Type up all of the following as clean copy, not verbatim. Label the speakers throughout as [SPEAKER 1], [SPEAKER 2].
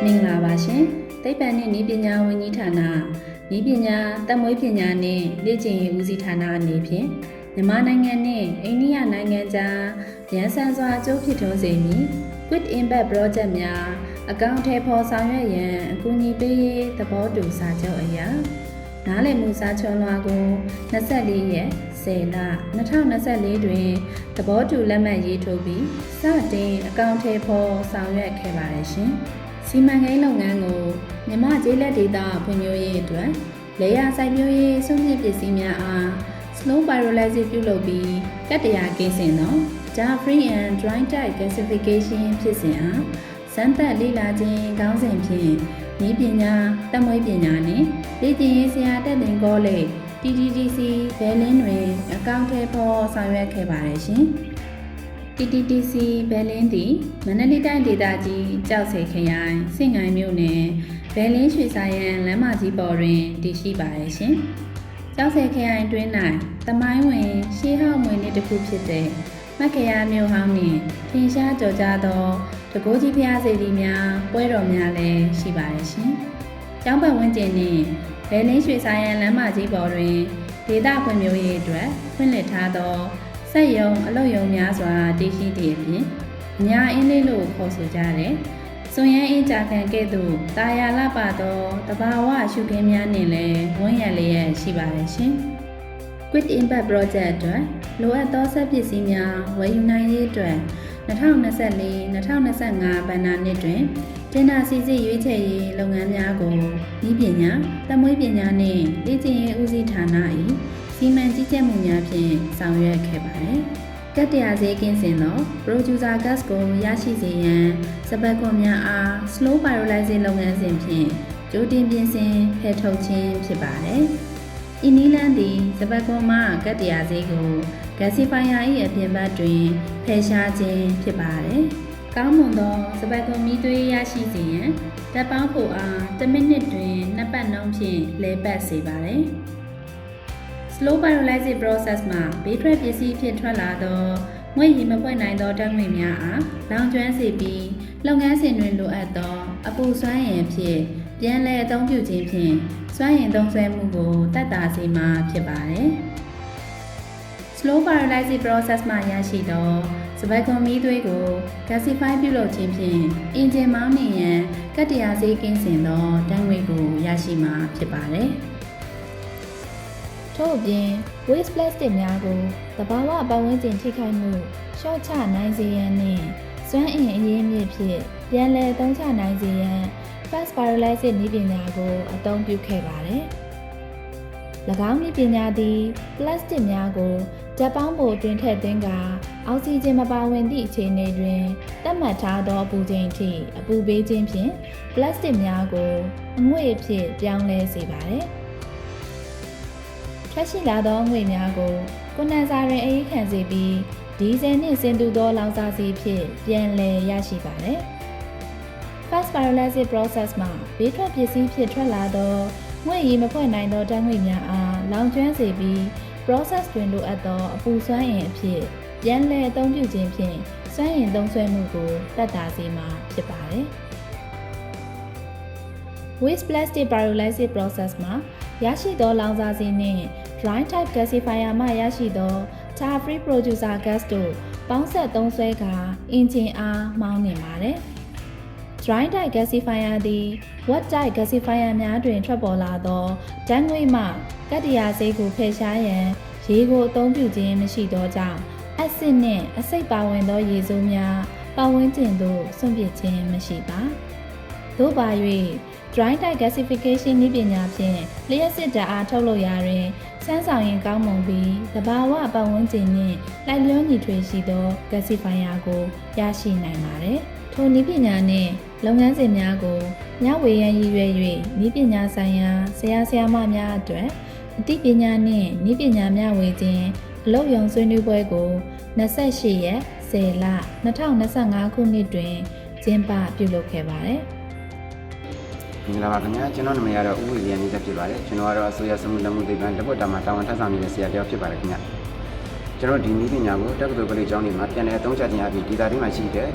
[SPEAKER 1] မင်္ဂလာပါရှင်သိပ္ပံနဲ့နည်းပညာဝန်ကြီးဌာနနည်းပညာတက်မွေးပညာနဲ့လေ့ကျင့်ရေးဦးစီးဌာနအနေဖြင့်မြန်မာနိုင်ငံနဲ့အိန္ဒိယနိုင်ငံကြားရန်ဆန်စွာအကျိုးဖြစ်ထွန်းစေမည် Quick Impact Project များအကောင့်ထဲပေါ်ဆောင်ရွက်ရန်အကူအညီပေးရေးသဘောတူစာချုပ်အရနားလည်မှုစာချုပ်လွှာကို24ရက်10လ2024တွင်သဘောတူလက်မှတ်ရေးထိုးပြီးစတင်အကောင့်ထဲပေါ်ဆောင်ရွက်ခဲ့ပါတယ်ရှင်စီမံကိန်းလုပ်ငန်းကိုမြန်မာကျေးလက်ဒေသဖွံ့ဖြိုးရေးအတွက်လေယာစိုက်ပျိုးရေးစွန့်ပစ်ပစ္စည်းများအား slow pyrolysis ပြုလုပ်ပြီးကတ္တရာကင်းစင်သော free and dry type gasification ဖြစ်စဉ်အားစမ်းသပ်လေ့လာခြင်းခေါင်းစဉ်ဖြင့်နည်းပညာတက်မွေးပညာနှင့်လေ့ကျင့်ရေးဆရာတက်သင်ကောလိပ် TTTC ဘဲလင်းတွင်အကောင့်ထဲပေါ်ဆောင်ရွက်ခဲ့ပါတယ်ရှင်TTTC ဘဲလင်းသည်မန္တလေးတိုင်းဒေသကြီးကြောက်ဆယ်ခရိုင်စင်ငိုင်မြို့နယ်ဘဲလင်းရွှေစာရန်လမ်းမကြီးပေါ်တွင်တည်ရှိပါရဲ့ရှင်။ကြောက်ဆယ်ခရိုင်တွင်၌သမိုင်းဝင်ရှေးဟောင်းမွေနှစ်တစ်ခုဖြစ်တဲ့မက္ခရာမြို့ဟောင်းနှင့်ထင်ရှားကျော်ကြားသောတကိုးကြီးဖျားစေတီများပွဲတော်များလည်းရှိပါရဲ့ရှင်။ကျောင်းပတ်ဝန်းကျင်နှင့်ဘဲလင်းရွှေစာရန်လမ်းမကြီးပေါ်တွင်ဒေသဖွံ့ဖြိုးရေးအတွက်ဖွင့်လှစ်ထားသောစက်ရုံအလုပ်ရုံများစွာတည်ရှိသည့်အပြင်အညာအင်းလေးလို့ခေါ်ဆိုကြတဲ့စွန်ရမ်းအင်းကြာခံကဲ့သို့တာယာလပသောတဘာဝရှုခင်းများနှင့်လည်းဝန်းရံလျက်ရှိပါတယ်ရှင်။ Quick Impact Project အတွက်လိုအပ်သောစက်ပစ္စည်းများဝယ်ယူနိုင်ရေးအတွက်2024-2025 ဘဏ္ဍာနှစ်တွင်တင်ဒါစီစစ်ရွေးချယ်ရေးလုပ်ငန်းများကိုနည်းပညာတက်မွေးပညာနှင့်လေ့ကျင့်ရေးဦးစီးဌာန၏စီမံကြီးကြပ်မှုများဖြင့်ဆောင်ရွက်ခဲ့ပါတယ်။ကတ္တရာဈေးကင်းစင်သော Producer Gas ကိုရရှိစေရန်စပတ်ကွန်များအား Slow Pyrolysis လုပ်ငန်းစဉ်ဖြင့်ကြိုတင်ပြင်ဆင်ဖယ်ထုတ်ခြင်းဖြစ်ပါတယ်။ဤနည်းလမ်းသည်စပတ်ကွန်မှကတ္တရာဈေးကို Gasifier ၏အပြင်ဘက်တွင်ဖယ်ရှားခြင်းဖြစ်ပါတယ်။ကောင်းမွန်သောစပတ်ကွန်မီးသွေးရရှိစေရန်တပ်ပေါင်းဖို့အား1မိနစ်တွင်2ပတ်နှုန်းဖြင့်လဲပတ်စေပါတယ်။ Slow pyrolysis process မှာဘေးထွက်ပစ္စည်းဖြစ်ထွက်လာသောငွေ့ရည်မဖွင့်နိုင်သောဓာတ်ငွေ့များအားလောင်ကျွမ်းစေပြီးလုပ်ငန်းစဉ်တွင်လိုအပ်သောအပူစွမ်းအင်ဖြင့်ပြန်လည်အသုံးပြုခြင်းဖြင့်စွမ်းအင်သုံးစွဲမှုကိုသက်သာစေမှာဖြစ်ပါတယ်။ Slow pyrolysis process မှာရရှိသောစပတ်ကွန်မီးသွေးကို gasify ပြုလုပ်ခြင်းဖြင့်အင်ဂျင်မောင်းနှင်ရန်ကတ္တရာဈေးကင်းစင်သောဓာတ်ငွေ့ကိုရရှိမှာဖြစ်ပါတယ်။ထို့အပြင် waste plastic များကိုသဘာဝပတ်ဝန်းကျင်ထိခိုက်မှုလျှော့ချနိုင်စေရန်နှင့်စွမ်းအင်အရင်းမြစ်ဖြင့်ပြန်လည်သုံးချနိုင်စေရန် fast pyrolysis နည်းပညာကိုအသုံးပြုခဲ့ပါတယ်။၎င်းနည်းပညာသည်ပလတ်စတစ်များကိုဓာတ်ပေါင်းပိုတွင်ထည့်သွင်းကာအောက်ဆီဂျင်မပါဝင်သည့်အခြေအနေတွင်သတ်မှတ်ထားသောအပူချိန်အထိအပူပေးခြင်းဖြင့်ပလတ်စတစ်များကိုအငွေ့အဖြစ်ပြောင်းလဲစေပါတယ်။ထွက်ရှိလာသောငွေများကိုကွန်ဒန်ဆာတွင်အေးခံစေပြီးဒီဇယ်နှင့်ဆင်တူသောလောင်စာဆီဖြင့်ပြန်လည်ရရှိပါတယ်။ Fast pyrolysis process မှာဘေးထွက်ပစ္စည်းဖြစ်ထွက်လာသောငွေ့ရည်မဖွင့်နိုင်သောဓာတ်ငွေ့များအားလောင်ကျွမ်းစေပြီး process တွင်လိုအပ်သောအပူစွမ်းအင်အဖြစ်ပြန်လည်အသုံးပြုခြင်းဖြင့်စွမ်းအင်သုံးစွဲမှုကိုသက်သာစေမှာဖြစ်ပါတယ်။ Waste plastic pyrolysis process မှာရရှိသောလောင်စာဆီနှင့် dry type gasifier မှရရှိသော char free producer gas တို့ပေါင်းစပ်သုံးစွဲကာအင်ဂျင်အားမောင်းနှင်ပါတယ်။ dry type gasifier သည် wet type gasifier များတွင်ထွက်ပေါ်လာသောဓာတ်ငွေ့မှကတ္တရာဆေးကိုဖယ်ရှားရန်ရေကိုအသုံးပြုခြင်းမရှိသောကြောင့်အက်ဆစ်နှင့်အဆိပ်ပါဝင်သောရေဆိုးများပတ်ဝန်းကျင်သို့စွန့်ပစ်ခြင်းမရှိပါ။သို့ပါ၍ dry type gasification နည်းပညာဖြင့်လျှပ်စစ်ဓာတ်အားထုတ်လုပ်ရာတွင်စမ်းဆောင်ရင်ကောင်းမွန်ပြီးသဘာဝပတ်ဝန်းကျင်နှင့်လိုက်လျောညီထွေရှိသော gasifier ကိုရရှိနိုင်ပါတယ်။ထိုနည်းပညာနှင့်လုပ်ငန်းစဉ်များကိုမျှဝေရန်ရည်ရွယ်၍နည်းပညာဆိုင်ရာဆရာဆရာမများအတွက်အသိပညာနှင့်နည်းပညာမျှဝေခြင်းအလုပ်ရုံဆွေးနွေးပွဲကို28ရက်10လ2025ခုနှစ်တွင်ကျင်းပပြုလုပ်ခဲ့ပါတယ်။
[SPEAKER 2] မင်္ဂလာပါခင်ဗျာကျွန်တော်နာမည်ကတော့ဦးဝေရန်နေတဲ့ဖြစ်ပါတယ်ကျွန်တော်ကတော့အစိုးရစမှုလက်မှုသိပ္ပံတပွတ်တာမှာတာဝန်ထမ်းဆောင်နေတဲ့ဆရာတယောက်ဖြစ်ပါတယ်ခင်ဗျာကျွန်တော်ဒီနည်းပညာကိုတက္ကသိုလ်ကလေးကျောင်းတွေမှာပြန်လည်အသုံးချခြင်းအပြင်ဒေသတွေမှာရှိတဲ့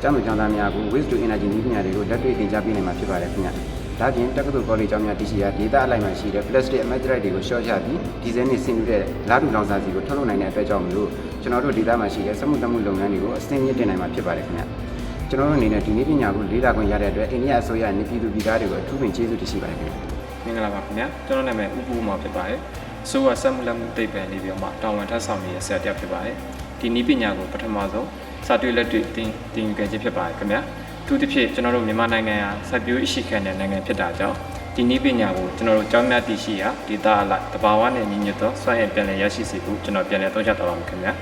[SPEAKER 2] ကျောင်းသူကျောင်းသားများကို waste to energy နည်းပညာတွေကိုလက်တွေ့သင်ကြားပေးနိုင်မှာဖြစ်ပါတယ်ခင်ဗျ။ဒါပြင်တက္ကသိုလ်ကောလိပ်ကျောင်းများတည်ရှိရာဒေသအလိုက်မှာရှိတဲ့ plastic အမတ်ဒရိုက်တွေကိုရှော့ချပြီးဒီဇယ်နဲ့ဆင်တူတဲ့လာတူလောင်စာစီကိုထုတ်လုပ်နိုင်တဲ့အတွက်ကြောင့်မလို့ကျွန်တော်တို့ဒေသမှာရှိတဲ့စက်မှုလက်မှုလုပ်ငန်းတွေကိုအဆင့်မြင့်တင်နိုင်မှာဖြစ်ပါတယ်ခင်ဗျ။ကျွန်တော်တို့အနေနဲ့ဒီနည်းပညာကိုလေ့လာခွင့်ရတဲ့အတွက်အိန္ဒိယအစိုးရနေပြည်သူပြည်သားတွေကိုအထူးပင်ကျေးဇူးတင်ရှိပါတယ်ခင်ဗျ။
[SPEAKER 3] မင်္ဂလာပါခင်ဗျာကျွန်တော်နာမည်ဦးပူမောင်ဖြစ်ပါတယ်ဆိုဝါစက်မှုလက်မှုသိပ္ပံနေပြီးတော့မှတာဝန်ထမ်းဆောင်နေတဲ့ဆရာတစ်ယောက်ဖြစ်ပါတယ်ဒီနည်းပညာကိုပထမဆုံးစာတွေ့လက်တွေ့သင်ယူခဲ့ခြင်းဖြစ်ပါတယ်ခင်ဗျာအထူးသဖြင့်ကျွန်တော်တို့မြန်မာနိုင်ငံဟာစိုက်ပျိုးရေးရှိခံတဲ့နိုင်ငံဖြစ်တာကြောင့်ဒီနည်းပညာကိုကျွန်တော်တို့ကျောင်းများတည်ရှိရာဒေသအလိုက်တဘာဝနဲ့ညီညွတ်သောစွမ်းရည်ပြန်လည်ရရှိစေဖို့ကျွန်တော်ပြန်လည်သုံးသပ်သွားပါမယ်ခင်ဗျာ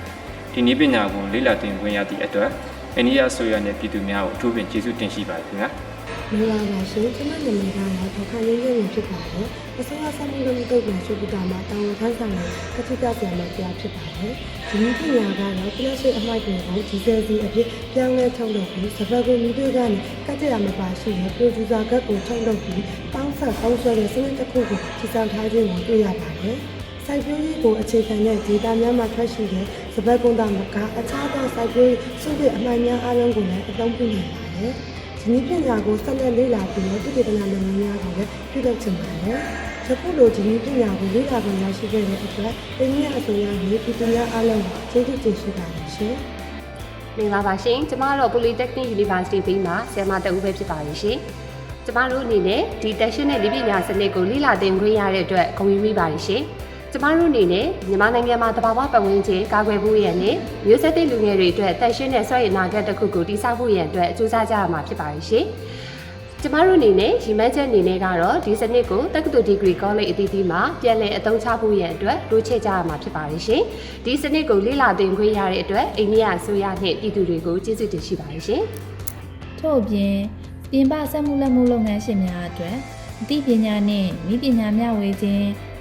[SPEAKER 3] ဒီနည်းပညာကိုလေ့လာသင်ခွင့်ရသည့်အတွက်အိန္ဒိယအစိုးရနဲ့ပြည်သူများကိုအထူးပင်ကျေးဇူးတင်ရှိပါတယ်ခင်ဗျာ
[SPEAKER 4] မင်္ဂလာပါရှင်ကျွန်မနာမည်ကတော့ဒေါက်တာရင်းရင်းဖြစ်ပါတယ်အစိုးရဆက်မှုလုပ်မှုတုတ်ပြန်ရှုပ်ပြတာမှာတာဝန်ထမ်းဆောင်တဲ့ကတိကဆရာမပြဖြစ်ပါတယ်ဒီနည်းပညာကတော့ပလက်စတစ်အမှိုက်တွေကိုဒီဇယ်စီအဖြစ်ပြောင်းလဲထုတ်လုပ်ပြီးစပတ်ကိုမီးတွေကနေကတ်ကြရမပါရှိတဲ့ပရိုဂျူဆာကတ်ကိုထုတ်လုပ်ပြီးပေါင်းဆက်ပေါင်းဆွဲတဲ့စနစ်တစ်ခုကိုတည်ဆောက်ထားခြင်းကိုတွေ့ရပါတယ်စိုက်ပျိုးရေးကိုအခြေခံတဲ့ဒေတာများမှာထွက်ရှိတဲ့စပတ်ကုန်းသားမကအခြားသောစိုက်ပျိုးရေးစုပ်တဲ့အမှိုက်များအားလုံးကိုလည်းအသုံးပြုနိုင်ပါတယ်ဒီနည်းပညာကိုဆက်လက်လေ့လာပြီးတော့ပြည်ပနာလုပ်ငန်းများကိုလည်းပြုလုပ်ချင်ပါတယ်။ယခုလိုဒီနည်းပညာကိုလေ့လာခွင့်ရရှိခဲ့တဲ့အတွက်အိန္ဒိယအစိုးရနဲ့ပြည်သူများအားလုံးကိုကျေးဇူးတင်ရှိပါတယ်ရှင်။
[SPEAKER 5] မင်္ဂလာပါရှင်ကျမတို့ Polytechnic University ဘိမှာဆရာမတအူးပဲဖြစ်ပါတယ်ရှင်ကျမတို့အနေနဲ့ဒီတက်ရှင်တဲ့လေ့ပညာစနစ်ကိုလေ့လာသင်ခွင့်ရတဲ့အတွက်ဂုဏ်ယူမိပါတယ်ရှင်ကျမတို့အနေနဲ့မြန်မာနိုင်ငံမှာတဘာဝပတ်ဝန်းကျင်ကာကွယ်ဖို့ရန်နဲ့မျိုးဆက်သစ်လူငယ်တွေအတွက်တက်ရှင်တဲ့စွမ်းရည်နာဂတ်တစ်ခုကိုတည်ဆောက်ဖို့ရန်အတွက်အကျိုးစားကြရမှာဖြစ်ပါတယ်ရှင်ကျမတို့အနေနဲ့ရည်မှန်းချက်အနေနဲ့ကတော့ဒီစနစ်ကိုတက္ကသိုလ်ဒီဂရီကောလိပ်အသီးသီးမှာပြန်လည်အသုံးချဖို့ရန်အတွက်တိုးချဲ့ကြရမှာဖြစ်ပါတယ်ရှင်ဒီစနစ်ကိုလေ့လာသင်ခွင့်ရတဲ့အတွက်အိန္ဒိယအစိုးရနဲ့ပြည်သူတွေကိုကျေးဇူးတင်ရှိပါတယ်ရှင်
[SPEAKER 1] ထို့အပြင်ပြင်ပစက်မှုလက်မှုလုပ်ငန်းရှင်များအတွက်အသိပညာနှင့်နည်းပညာမျှဝေခြင်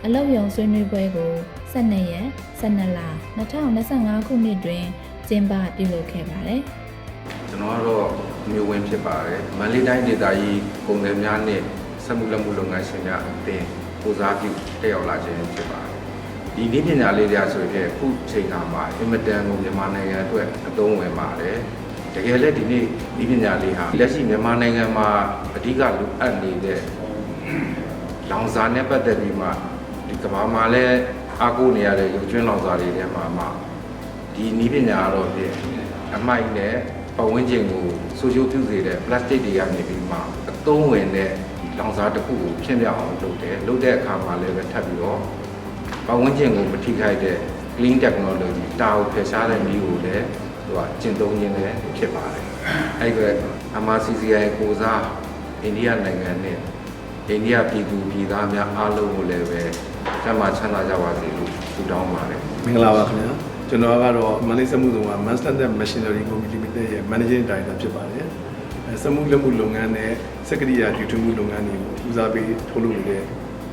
[SPEAKER 1] းအလုပ်ရုံဆွေးနွေးပွဲကို12ရက်12လ2025ခုနှစ်တွင်ကျင်းပပြုလုပ်ခဲ့ပါတယ်။
[SPEAKER 6] ကျွန်တော်ကတော့မျိုးဝင်ဖြစ်ပါတယ်မန္တလေးတိုင်းဒေသကြီးကုန်သည်များနဲ့စက်မှုလက်မှုလုပ်ငန်းရှင်များအသင်းကိုစားပြုတက်ရောက်လာခြင်းဖြစ်ပါတယ်ဒီနည်းပညာလေးတွေဆိုရင်အခုချိန်ခါမှာအင်မတန်ကိုမြန်မာနိုင်ငံအတွက်အသုံးဝင်ပါတယ်တကယ်လည်းဒီနေ့နည်းပညာလေးဟာလက်ရှိမြန်မာနိုင်ငံမှာအဓိကလိုအပ်နေတဲ့လောင်စာနဲ့ပတ်သက်ပြီးမှဒီကမ္ဘာမှာလည်းအားကိုးနေရတဲ့ရုပ်ကျွန်းလောင်စာတွေထဲမှာဒီနည်းပညာတော့ဖြင့်အမိုက်နဲ့ပတ်ဝန်းကျင်ကိုဆိုးကျိုးပြုစေတဲ့ plastic တွေကနေပြီးမှအသုံးဝင်တဲ့လောင်စာတစ်ခုကိုဖြစ်မြောက်အောင်လုပ်တယ်လုပ်တဲ့အခါမှာလည်းပဲထပ်ပြီးတော့ပတ်ဝန်းကျင်ကိုမထိခိုက်တဲ့ clean technology တာကိုဖယ်ရှားတဲ့နည်းကိုလည်းကျင့်သုံးခြင်းလည်းဖြစ်ပါတယ်အဲ့ဒီက MRCCI ကိုစားအိန္ဒိယနိုင်ငံနဲ့အိန္ဒိယပြည်သူပြည်သားများအားလုံးကိုလည်းပဲကျမ်းမာချမ်းသာကြပါစေလို့ဆုတောင်းပါတယ်
[SPEAKER 7] မင်္ဂလာပါခင်ဗျာကျွန်တော်ကတော့မန္တလေးစက်မှုဆောင်က Manchester Machinery Company Limited ရဲ့ Managing Director ဖြစ်ပါတယ်စက်မှုလက်မှုလုပ်ငန်းနဲ့စက်ကရိယာတည်ထွင်မှုလုပ်ငန်းတွေကိုဦးစားပေးထုတ်လုပ်နေတဲ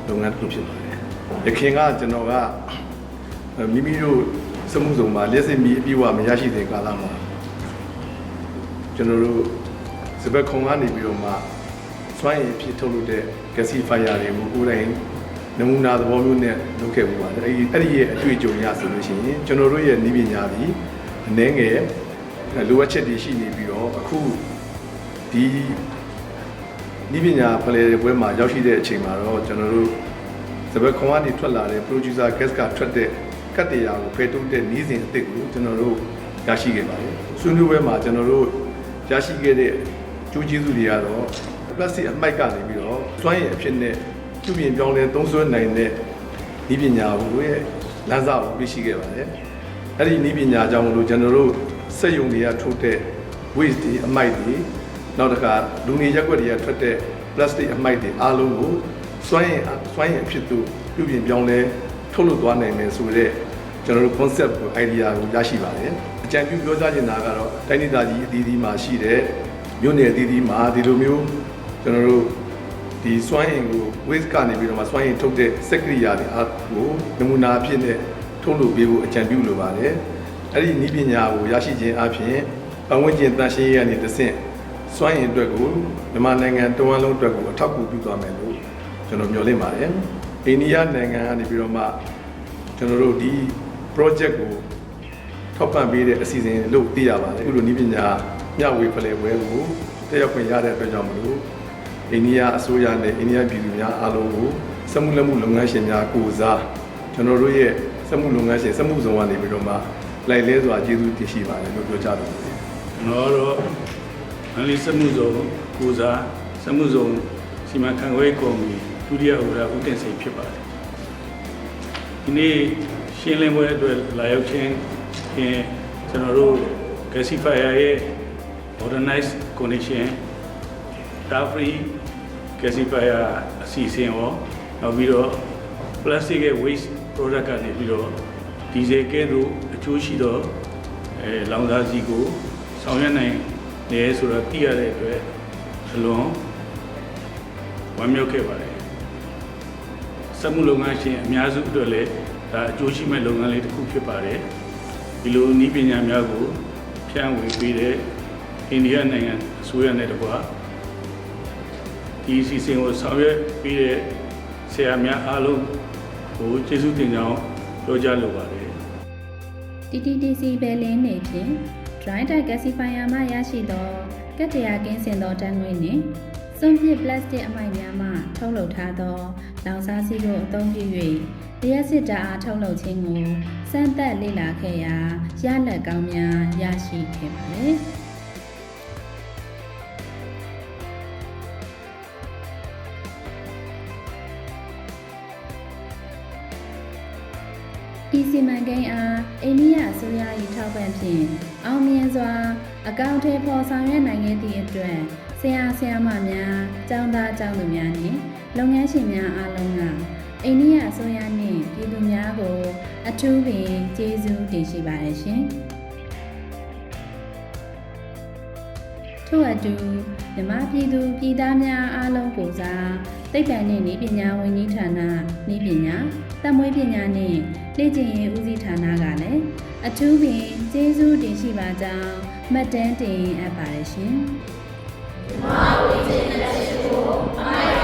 [SPEAKER 7] ့လုပ်ငန်းတစ်ခုဖြစ်ပါတယ်ယခင်ကကျွန်တော်ကမိမိတို့စက်မှုဆောင်မှာလက်စစ်မီအပြည့်အဝမရရှိတဲ့ကာလမှာကျွန်တော်တို့စပက်ခုံကနေပြီးတော့မှစွမ်းရည်ဖြစ်ထုတ်လုပ်တဲ့ gasifier တွေကိုကိုယ်တိုင်နမူနာသဘောမျိုးနဲ့လုပ်ခဲ့မှုပါတယ်အဲ့ဒီရဲ့အတွေ့အကြုံရဆိုလို့ရှိရင်ကျွန်တော်တို့ရဲ့နည်းပညာပြီးအနည်းငယ်လိုအပ်ချက်တွေရှိနေပြီးတော့အခုဒီနည်းပညာဖလှယ်ပွဲမှာရောက်ရှိတဲ့အချိန်မှာတော့ကျွန်တော်တို့စပယ်ခွန်ကနေထွက်လာတဲ့ producer gas ကထွက်တဲ့ကတ်တရားကိုဖယ်ထုတ်တဲ့နည်းစဉ်အသစ်ကိုကျွန်တော်တို့ရရှိခဲ့ပါတယ်ဆွေးနွေးပွဲမှာကျွန်တော်တို့ရရှိခဲ့တဲ့ကျိုးကျေးဇူးတွေကတော့ plastic အမှိုက်ကနေပြီးတော့စွမ်းရည်အဖြစ်နဲ့ပြုပြင်ပြောင်းလဲသုံးစွဲနိုင်တဲ့နည်းပညာကိုရဲ့လမ်းစာကိုပြရှိခဲ့ပါတယ်။အဲ့ဒီနည်းပညာကြောင့်မလို့ကျွန်တော်တို့စက်ရုံတွေကထုတ်တဲ့ waste တွေအမှိုက်တွေနောက်တစ်ခါလူနေရက်ွက်တွေကထွက်တဲ့ plastic အမှိုက်တွေအားလုံးကိုစွမ်းရည်အဖြစ်သို့ပြုပြင်ပြောင်းလဲထုတ်လုပ်သွားနိုင်မယ်ဆိုတဲ့ကျွန်တော်တို့ concept ကို idea ကိုရရှိပါတယ်။အကြံပြုပြောကြားချင်တာကတော့တိုင်းဒေသကြီးအသီးသီးမှာရှိတဲ့မြို့နယ်အသီးသီးမှာဒီလိုမျိုးကျွန်တော်တို့ဒီစွမ်းအင်ကို waste ကနေပြီးတော့မှစွမ်းအင်ထုတ်တဲ့စက်ကရိယာတွေအားကိုနမူနာအဖြစ်နဲ့ထုတ်လုပ်ပေးဖို့အကြံပြုလိုပါတယ်။အဲ့ဒီနည်းပညာကိုရရှိခြင်းအပြင်ပတ်ဝန်းကျင်တန်ရှင်းရေးကနေတဆင့်စွမ်းအင်အတွက်ကိုမြန်မာနိုင်ငံတဝန်းလုံးအတွက်ကိုအထောက်အကူပြုသွားမယ်လို့ကျွန်တော်မျှော်လင့်ပါတယ်။အိန္ဒိယနိုင်ငံကနေပြီးတော့မှကျွန်တော်တို့ဒီ project ကိုထောက်ပံ့ပေးတဲ့အစီအစဉ်လို့သိရပါတယ်။အခုလိုနည်းပညာ မျှဝေဖလှယ်ပွဲကိုတက်ရောက်ခွင့်ရတဲ့အတွက်ကြောင့်မလို့အိန္ဒိယအစိုးရနဲ့အိန္ဒိယပြည်သူများအားလုံးကိုစက်မှုလက်မှုလုပ်ငန်းရှင်များကိုစားကျွန်တော်တို့ရဲ့စက်မှုလုပ်ငန်းရှင်စက်မှုဇုံကနေပြီးတော့မှလိုက်လဲစွာကျေးဇူးတင်ရှိပါတယ်လို့ပြောကြတယ်
[SPEAKER 8] ကျွန်တော်ကတော့မန္တလေးစက်မှုဇုံကိုစားစက်မှုဇုံစီမံခန့်ခွဲကော်မတီဒုတိယဥက္ကဋ္ဌဦးတင်စိန်ဖြစ်ပါတယ်ဒီနေ့ရှင်းလင်းပွဲအတွက်လာရောက်ခြင်းဖြင့်ကျွန်တော်တို့ gasifier ရဲ့ modernized connection free gasifier အစီအစဉ်ရောနောက်ပြီးတော့ plastic ရဲ့ waste product ကနေပြီးတော့ diesel ကဲ့သို့အကျိုးရှိသောလောင်စာဆီကိုဆောင်ရွက်နိုင်တယ်ဆိုတော့သိရတဲ့အတွက်အလွန်ဝမ်းမြောက်ခဲ့ပါတယ်စက်မှုလုပ်ငန်းရှင်အများစုအတွက်လည်းဒါအကျိုးရှိမဲ့လုပ်ငန်းလေးတစ်ခုဖြစ်ပါတယ်ဒီလိုနည်းပညာများကိုဖြန့်ဝေပေးတဲ့အိန္ဒိယနိုင်ငံအစိုးရနဲ့တကွာဒီအစီအစဉ်ကိုဆောင်ရွက်ပေးတဲ့ဆရာများအားလုံးကိုကျေးဇူးတင်ကြောင်းပြောကြားလိုပါတယ်
[SPEAKER 1] TTDC ပဲလင်းနေဖြင့် dry type gasifier မှရရှိသောကတ္တရာကင်းစင်သောတန်းငွေနှင့်စွန့်ပစ်ပလတ်စတစ်အမိုက်များမှထုတ်လုပ်ထားသောလောင်စာဆီကိုအသုံးပြု၍လျှက်စစ်ဓာတ်အားထုတ်လုပ်ခြင်းကိုစမ်းသပ်လေ့လာခဲ့ရာရလဒ်ကောင်းများရရှိခဲ့ပါသည်ဒီစီမံကိန်းအားအိန္ဒိယအစိုးရ၏ထောက်ပံ့ဖြင့်အောင်မြင်စွာအကောင့်ထဲပေါ်ဆောင်ရွက်နိုင်ခဲ့သည့်အတွက်ဆရာဆရာမများကျောင်းသားကျောင်းသူများနှင့်လုပ်ငန်းရှင်များအားလုံးကအိန္ဒိယအစိုးရနှင့်ပြည်သူများကိုအထူးပင်ကျေးဇူးတင်ရှိပါတယ်ရှင်ထို့အတူမြန်မာပြည်သူပြည်သားများအားလုံးကိုစားသိပ္ပံနှင့်နည်းပညာဝန်ကြီးဌာနနည်းပညာသက်မွေးပညာနှင့်လေ့ကျင့်ရေးဦးစီးဌာနကလည်းအထူးပင်ကျေးဇူးတင်ရှိပါကြောင်းမှတ်တမ်းတင်အပ်ပါတယ်ရှင်။
[SPEAKER 9] မြန်မာပြည်ရဲ့လက်ရှိကို